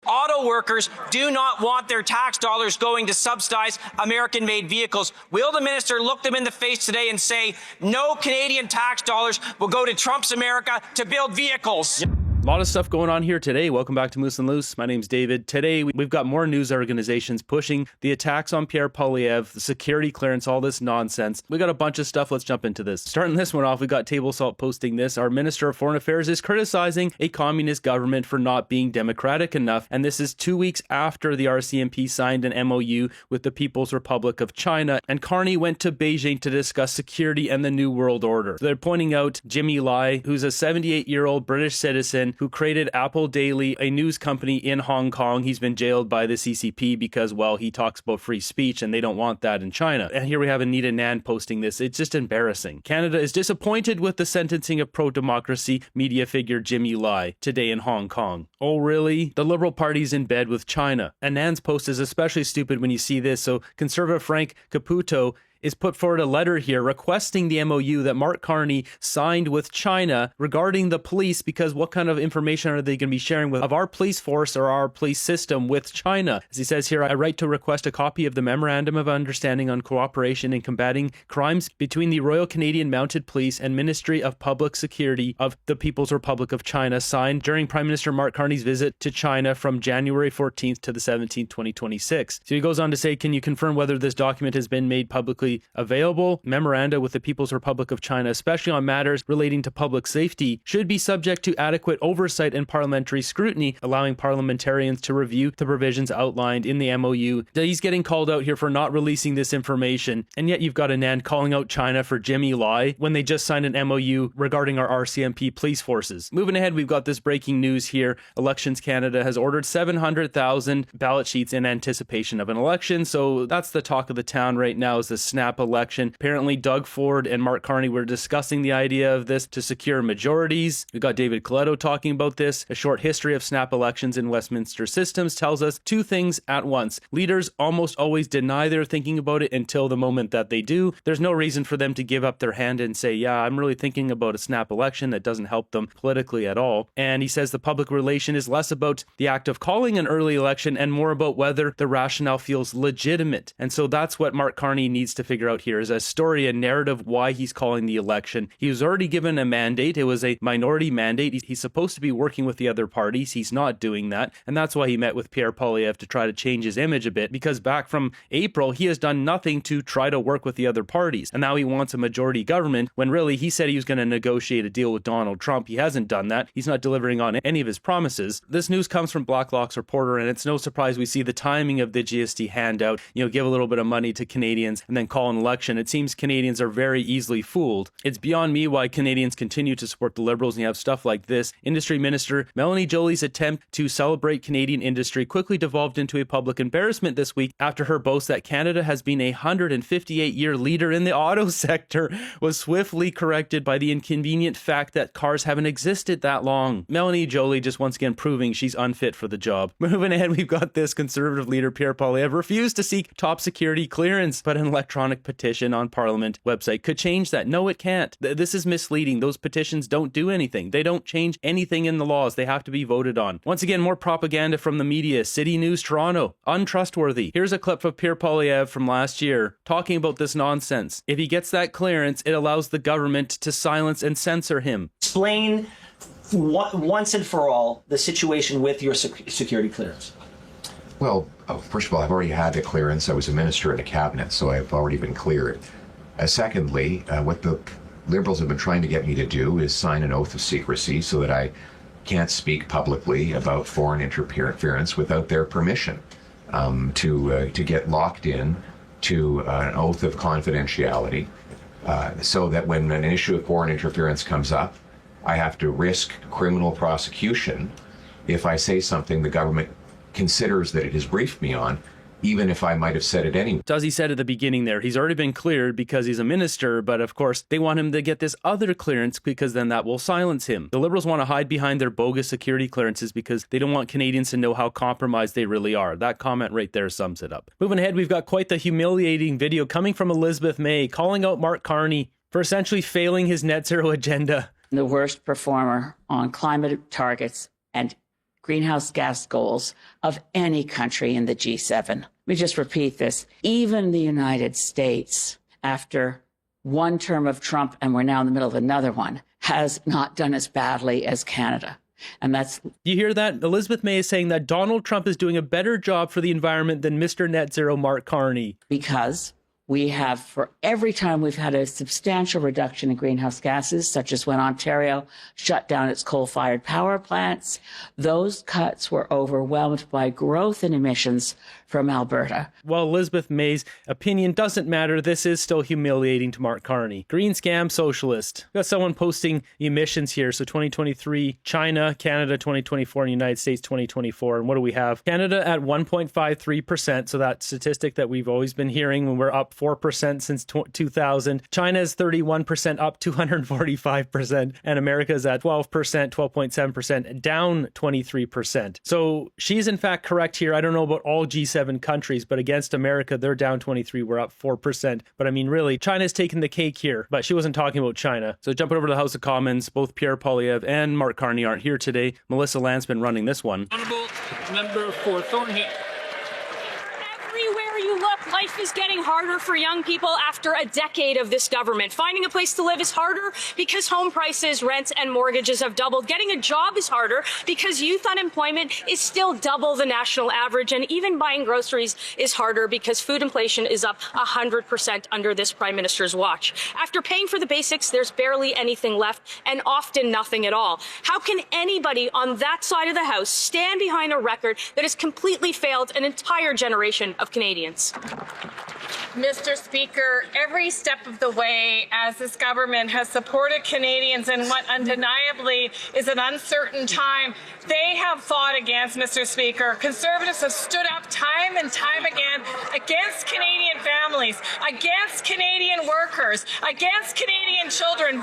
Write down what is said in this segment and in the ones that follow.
Auto workers do not want their tax dollars going to subsidize American-made vehicles. Will the minister look them in the face today and say, no Canadian tax dollars will go to Trump's America to build vehicles? A lot of stuff going on here today. Welcome back to Moose and Loose. My name's David. Today, we've got more news organizations pushing the attacks on Pierre Poilievre, the security clearance, all this nonsense. We got a bunch of stuff. Let's jump into this. Starting this one off, we got Table Salt posting this. Our Minister of Foreign Affairs is criticizing a communist government for not being democratic enough. And this is 2 weeks after the RCMP signed an MOU with the People's Republic of China. And Carney went to Beijing to discuss security and the New World Order. So they're pointing out Jimmy Lai, who's a 78-year-old British citizen who created Apple Daily, a news company in Hong Kong. He's been jailed by the CCP because, well, he talks about free speech and they don't want that in China. And here we have Anita Nan posting this. It's just embarrassing. Canada is disappointed with the sentencing of pro-democracy media figure Jimmy Lai today in Hong Kong. Oh, really? The Liberal Party's in bed with China. And Nan's post is especially stupid when you see this. So Conservative Frank Caputo is put forward a letter here requesting the MOU that Mark Carney signed with China regarding the police, because what kind of information are they going to be sharing with of our police force or our police system with China? As he says here, I write to request a copy of the Memorandum of Understanding on Cooperation in Combating Crimes between the Royal Canadian Mounted Police and Ministry of Public Security of the People's Republic of China, signed during Prime Minister Mark Carney's visit to China from January 14th to the 17th, 2026. So he goes on to say, can you confirm whether this document has been made publicly available? Memoranda with the People's Republic of China, especially on matters relating to public safety, should be subject to adequate oversight and parliamentary scrutiny, allowing parliamentarians to review the provisions outlined in the MOU. He's getting called out here for not releasing this information, and yet you've got Anand calling out China for Jimmy Lai when they just signed an MOU regarding our RCMP police forces. Moving ahead, we've got this breaking news here. Elections Canada has ordered 700,000 ballot sheets in anticipation of an election, so that's the talk of the town right now, is the SNAP election. Apparently Doug Ford and Mark Carney were discussing the idea of this to secure majorities. We got David Coletto talking about this. A short history of SNAP elections in Westminster systems tells us two things at once. Leaders almost always deny they're thinking about it until the moment that they do. There's no reason for them to give up their hand and say, yeah, I'm really thinking about a SNAP election. That doesn't help them politically at all. And he says the public relation is less about the act of calling an early election and more about whether the rationale feels legitimate. And so that's what Mark Carney needs to figure out here, is a story, a narrative why he's calling the election. He was already given a mandate. It was a minority mandate. He's supposed to be working with the other parties. He's not doing that. And that's why he met with Pierre Poilievre to try to change his image a bit, because back from April, he has done nothing to try to work with the other parties. And now he wants a majority government when really he said he was going to negotiate a deal with Donald Trump. He hasn't done that. He's not delivering on any of his promises. This news comes from Blacklock's reporter, and it's no surprise we see the timing of the GST handout. Give a little bit of money to Canadians and then call an election. It seems Canadians are very easily fooled. It's beyond me why Canadians continue to support the Liberals, and you have stuff like this. Industry Minister Melanie Joly's attempt to celebrate Canadian industry quickly devolved into a public embarrassment this week after her boast that Canada has been a 158-year leader in the auto sector was swiftly corrected by the inconvenient fact that cars haven't existed that long. Melanie Joly just once again proving she's unfit for the job. Moving ahead, we've got this. Conservative leader Pierre Poilievre refused to seek top security clearance, but an electronic petition on Parliament website could change that. No, it can't. This is misleading. Those petitions don't do anything. They don't change anything in the laws. They have to be voted on. Once again, more propaganda from the media. City News Toronto, untrustworthy. Here's a clip of Pierre Poilievre from last year talking about this nonsense. If he gets that clearance, it allows the government to silence and censor him. Explain once and for all the situation with your security clearance. Well, first of all, I've already had the clearance. I was a minister in a cabinet, so I've already been cleared. Secondly, what the Liberals have been trying to get me to do is sign an oath of secrecy so that I can't speak publicly about foreign interference without their permission, to get locked in to an oath of confidentiality, so that when an issue of foreign interference comes up, I have to risk criminal prosecution if I say something the government considers that it has briefed me on, even if I might have said it anyway. As he said at the beginning there, he's already been cleared because he's a minister, but of course they want him to get this other clearance because then that will silence him. The Liberals want to hide behind their bogus security clearances because they don't want Canadians to know how compromised they really are. That comment right there sums it up. Moving ahead, we've got quite the humiliating video coming from Elizabeth May calling out Mark Carney for essentially failing his net zero agenda. The worst performer on climate targets and greenhouse gas goals of any country in the G7. Let me just repeat this. Even the United States, after one term of Trump, and we're now in the middle of another one, has not done as badly as Canada. And that's... You hear that? Elizabeth May is saying that Donald Trump is doing a better job for the environment than Mr. Net Zero Mark Carney. Because we have, for every time we've had a substantial reduction in greenhouse gases, such as when Ontario shut down its coal-fired power plants, those cuts were overwhelmed by growth in emissions from Alberta. Well, Elizabeth May's opinion doesn't matter. This is still humiliating to Mark Carney. Green scam socialist. Got someone posting emissions here. So 2023, China, Canada 2024, and United States 2024. And what do we have? Canada at 1.53%. So that statistic that we've always been hearing when we're up 4% since 2000. China is 31%, up 245%. And America is at 12%, 12.7%, down 23%. So she's in fact correct here. I don't know about all G7 countries, but against America, they're down 23. We're up 4%. But I mean, really, China's taken the cake here. But she wasn't talking about China. So jumping over to the House of Commons, both Pierre Poilievre and Mark Carney aren't here today. Melissa Landsman running this one. Honourable Member for Thornhill. Everywhere you look, life is getting harder for young people after a decade of this government. Finding a place to live is harder because home prices, rents, and mortgages have doubled. Getting a job is harder because youth unemployment is still double the national average. And even buying groceries is harder because food inflation is up 100% under this Prime Minister's watch. After paying for the basics, there's barely anything left, and often nothing at all. How can anybody on that side of the House stand behind a record that has completely failed an entire generation of Canadians? Mr. Speaker, every step of the way as this government has supported Canadians in what undeniably is an uncertain time, they have fought against, Mr. Speaker. Conservatives have stood up time and time again against Canadian families, against Canadian workers, against Canadian children.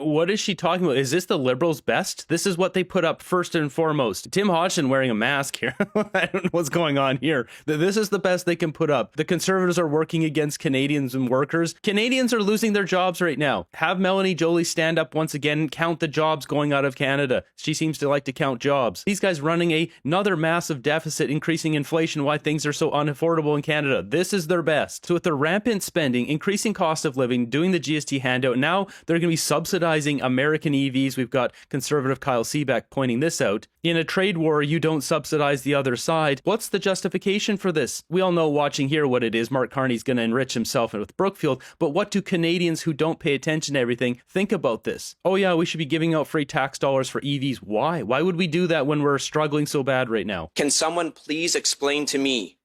What is she talking about? Is this the Liberals' best? This is what they put up first and foremost. Tim Hodgson wearing a mask here. I don't know what's going on here. This is the best they can put up. The Conservatives are working against Canadians and workers. Canadians are losing their jobs right now. Have Melanie Joly stand up once again and count the jobs going out of Canada. She seems to like to count jobs. These guys running another massive deficit, increasing inflation, why things are so unaffordable in Canada. This is their best. So with their rampant spending, increasing cost of living, doing the GST handout, now they're going to be subsidizing American EVs. We've got Conservative Kyle Seebeck pointing this out. In a trade war, you don't subsidize the other side. What's the justification for this? We all know watching here what it is. Mark Carney's going to enrich himself with Brookfield, but what do Canadians who don't pay attention to everything think about this? Oh yeah, we should be giving out free tax dollars for EVs. Why? Why would we do that when we're struggling so bad right now? Can someone please explain to me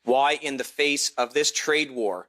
why, in the face of this trade war,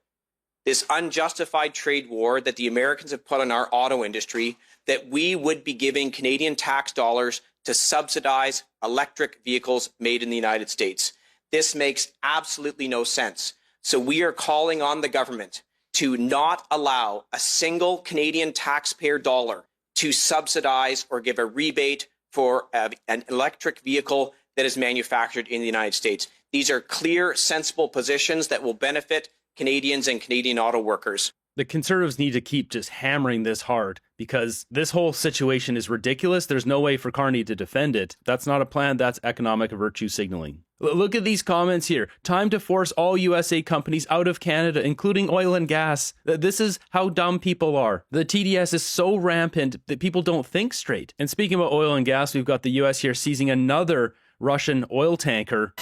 this unjustified trade war that the Americans have put on our auto industry, that we would be giving Canadian tax dollars to subsidize electric vehicles made in the United States? This makes absolutely no sense. So we are calling on the government to not allow a single Canadian taxpayer dollar to subsidize or give a rebate for an electric vehicle that is manufactured in the United States. These are clear, sensible positions that will benefit Canadians and Canadian auto workers. The Conservatives need to keep just hammering this hard because this whole situation is ridiculous. There's no way for Carney to defend it. That's not a plan. That's economic virtue signaling. Look at these comments here. Time to force all USA companies out of Canada, including oil and gas. This is how dumb people are. The TDS is so rampant that people don't think straight. And speaking about oil and gas, we've got the US here seizing another Russian oil tanker.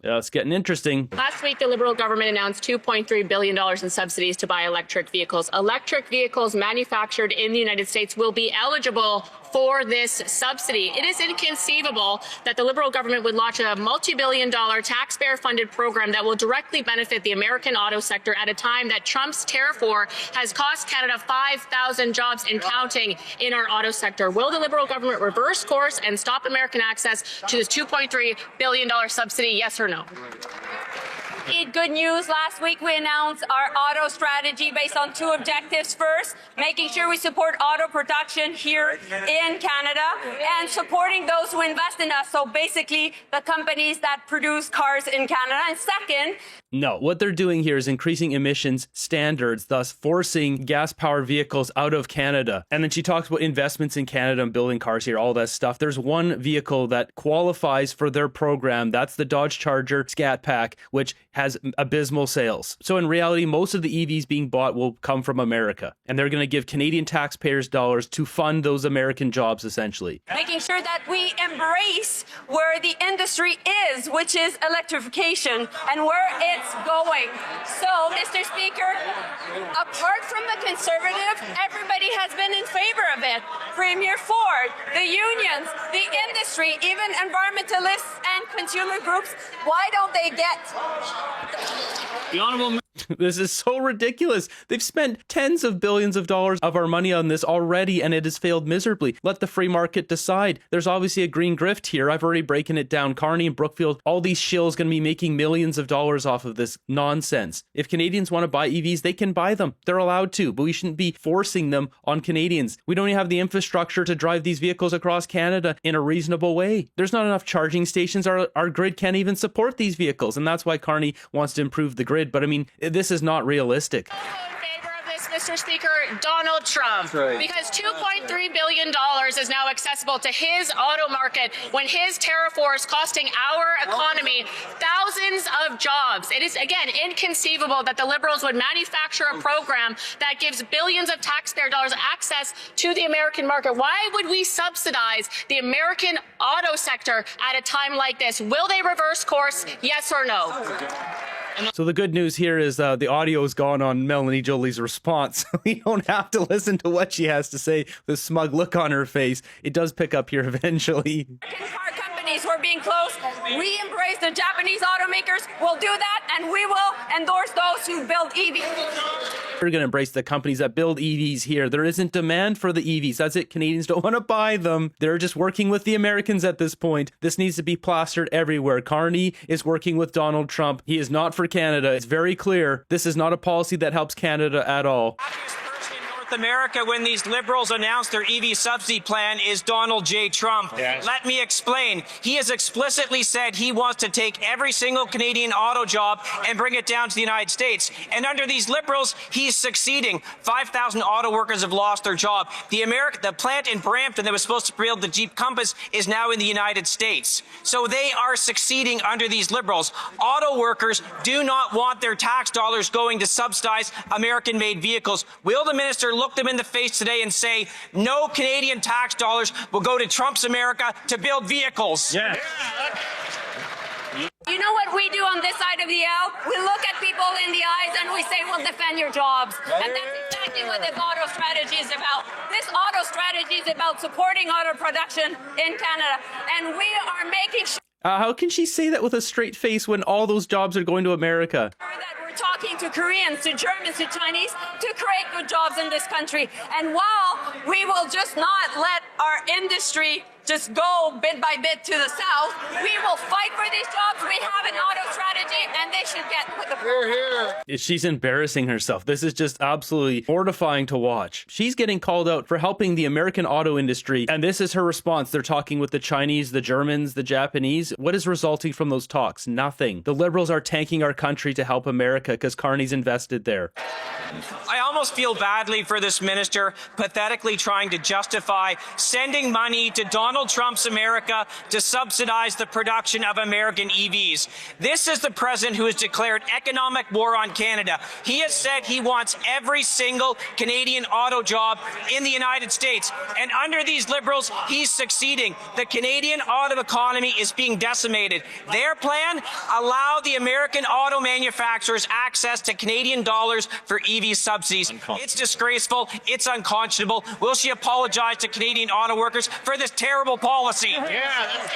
Yeah, it's getting interesting. Last week, the Liberal government announced $2.3 billion in subsidies to buy electric vehicles. Electric vehicles manufactured in the United States will be eligible for this subsidy. It is inconceivable that the Liberal government would launch a multi-billion-dollar taxpayer-funded program that will directly benefit the American auto sector at a time that Trump's tariff war has cost Canada 5,000 jobs and counting in our auto sector. Will the Liberal government reverse course and stop American access to this $2.3 billion subsidy? Yes or no? Good news. Last week we announced our auto strategy based on two objectives. First, making sure we support auto production here in Canada and supporting those who invest in us. So basically the companies that produce cars in Canada. And second, no, what they're doing here is increasing emissions standards, thus forcing gas-powered vehicles out of Canada. And then she talks about investments in Canada and building cars here, all that stuff. There's one vehicle that qualifies for their program. That's the Dodge Charger Scat Pack, which has abysmal sales. So in reality, most of the EVs being bought will come from America. And they're going to give Canadian taxpayers dollars to fund those American jobs, essentially. Making sure that we embrace where the industry is, which is electrification, and where it's going. So, Mr. Speaker, apart from the Conservative, everybody has been in favor of it. Premier Ford, the unions, the industry, even environmentalists and consumer groups. Why don't they get The Honourable This is so ridiculous. They've spent tens of billions of dollars of our money on this already, and it has failed miserably. Let the free market decide. There's obviously a green grift here. I've already broken it down. Carney and Brookfield, all these shills going to be making millions of dollars off of this nonsense. If Canadians want to buy EVs, they can buy them. They're allowed to, but we shouldn't be forcing them on Canadians. We don't even have the infrastructure to drive these vehicles across Canada in a reasonable way. There's not enough charging stations. Our grid can't even support these vehicles, and that's why Carney wants to improve the grid. But I mean, this is not realistic. Mr. Speaker, Donald Trump, because $2.3 billion is now accessible to his auto market when his tariff war is costing our economy thousands of jobs. It is, again, inconceivable that the Liberals would manufacture a program that gives billions of taxpayer dollars access to the American market. Why would we subsidize the American auto sector at a time like this? Will they reverse course? Yes or no? So the good news here is the audio is gone on Melanie Jolie's response. We don't have to listen to what she has to say with a smug look on her face. It does pick up here eventually. car companies who are being closed? We embrace the Japanese automakers. We'll do that, and we will endorse those who build EVs. We're going to embrace the companies that build EVs here. There isn't demand for the EVs. That's it. Canadians don't want to buy them. They're just working with the Americans at this point. This needs to be plastered everywhere. Carney is working with Donald Trump. He is not for Canada. It's very clear. This is not a policy that helps Canada at all. America when these Liberals announced their EV subsidy plan is Donald J. Trump. Yes. Let me explain. He has explicitly said he wants to take every single Canadian auto job and bring it down to the United States. And under these Liberals, he's succeeding. 5,000 auto workers have lost their job. The plant in Brampton that was supposed to build the Jeep Compass is now in the United States. So they are succeeding under these Liberals. Auto workers do not want their tax dollars going to subsidize American-made vehicles. Will the minister look them in the face today and say, no Canadian tax dollars will go to Trump's America to build vehicles? Yes. You know what we do on this side of the aisle? We look at people in the eyes and we say, we'll defend your jobs. And that's exactly what this auto strategy is about. This auto strategy is about supporting auto production in Canada. And we are making sure how can she say that with a straight face when all those jobs are going to America? that we're talking to Koreans, to Germans, to Chinese to create good jobs in this country. And while we will just not let our industry just go bit by bit to the south, we will fight for these jobs. We have an auto strategy, and they should get with the program. She's embarrassing herself. This is just absolutely mortifying to watch. She's getting called out for helping the American auto industry, and this is her response. They're talking with the Chinese, the Germans, the Japanese. What is resulting from those talks? Nothing. The Liberals are tanking our country to help America because Carney's invested there. I almost feel badly for this minister pathetically trying to justify sending money to Donald Trump's America to subsidize the production of American EVs. This is the president who has declared economic war on Canada. He has said he wants every single Canadian auto job in the United States. And under these Liberals, he's succeeding. The Canadian auto economy is being decimated. Their plan, allow the American auto manufacturers access to Canadian dollars for EV subsidies. It's disgraceful. It's unconscionable. Will she apologize to Canadian auto workers for this terrible policy? Yeah.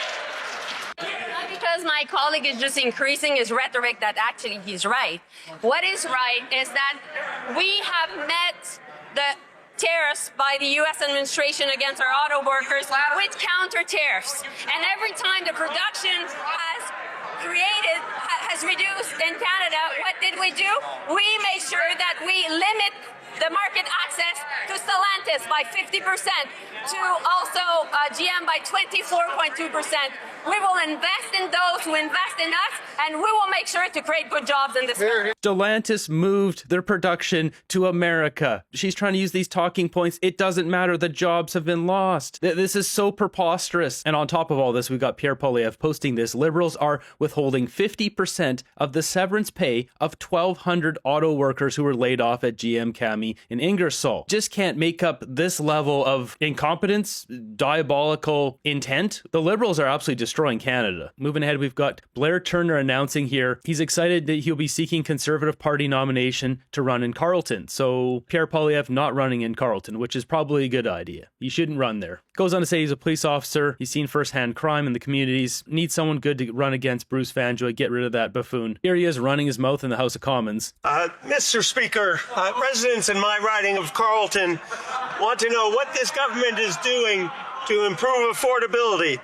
Not because my colleague is just increasing his rhetoric that actually he's right. What is right is that we have met the tariffs by the U.S. administration against our auto workers with counter tariffs. And every time the production has created has reduced in Canada, what did we do? We made sure that we limit the market access to Stellantis by 50%, to also GM by 24.2%. We will invest in those who invest in us, and we will make sure to create good jobs in this country. Stellantis moved their production to America. She's trying to use these talking points. It doesn't matter. The jobs have been lost. This is so preposterous. And on top of all this, we've got Pierre Poilievre posting this. Liberals are withholding 50% of the severance pay of 1,200 auto workers who were laid off at GM Cami in Ingersoll. Just can't make up this level of incompetence, diabolical intent. The Liberals are absolutely destroying Canada. Moving ahead, we've got Blair Turner announcing here he's excited that he'll be seeking Conservative Party nomination to run in Carleton. So Pierre Poilievre not running in Carleton, which is probably a good idea. He shouldn't run there. Goes on to say he's a police officer. He's seen firsthand crime in the communities. Needs someone good to run against Bruce Vanjoy. Get rid of that buffoon. Here he is running his mouth in the House of Commons. Mr. Speaker, residents in my riding of Carleton want to know what this government is doing to improve affordability.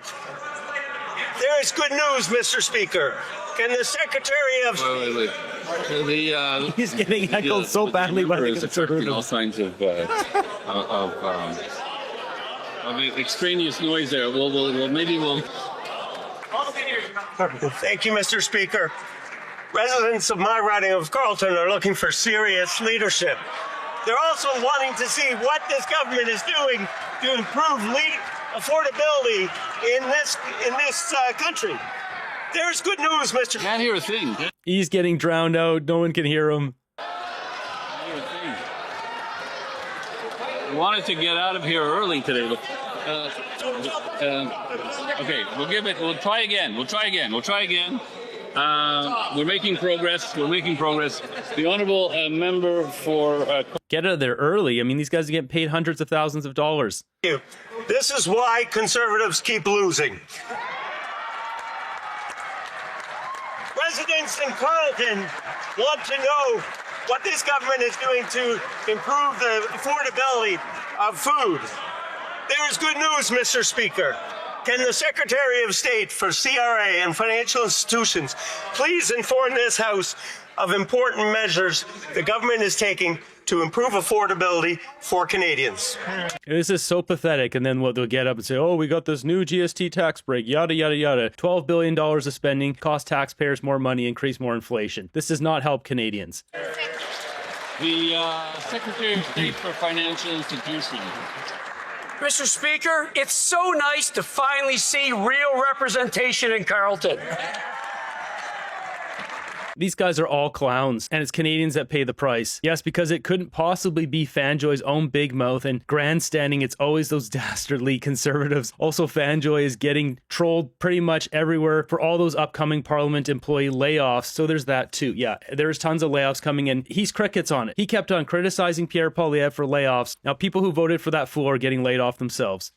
There is good news, Mr. Speaker. Can the Secretary of... Wait. He's getting heckled so badly by the Conservatives. All kinds of extraneous noise there. Maybe we'll... Thank you, Mr. Speaker. Residents of my riding of Carleton are looking for serious leadership. They're also wanting to see what this government is doing to improve affordability in this country. There's good news, Mr. Can't hear a thing. He's getting drowned out. No one can hear him. We wanted to get out of here early today. Okay, we'll try again. We're making progress. The honourable member for... Get out of there early. I mean, these guys are getting paid hundreds of thousands of dollars. This is why Conservatives keep losing. Residents in Carleton want to know what this government is doing to improve the affordability of food. There is good news, Mr. Speaker. Can the Secretary of State for CRA and financial institutions please inform this House of important measures the government is taking to improve affordability for Canadians? This is so pathetic. And then they'll get up and say, oh, we got this new GST tax break, yada, yada, yada. $12 billion of spending, cost taxpayers more money, increase more inflation. This does not help Canadians. The Secretary of State for Financial Institutions. Mr. Speaker, it's so nice to finally see real representation in Carleton. These guys are all clowns, and it's Canadians that pay the price. Yes, because it couldn't possibly be Fanjoy's own big mouth and grandstanding. It's always those dastardly Conservatives. Also, Fanjoy is getting trolled pretty much everywhere for all those upcoming Parliament employee layoffs. So there's that too. Yeah, there's tons of layoffs coming in. He's crickets on it. He kept on criticizing Pierre Poilievre for layoffs. Now, people who voted for that fool are getting laid off themselves.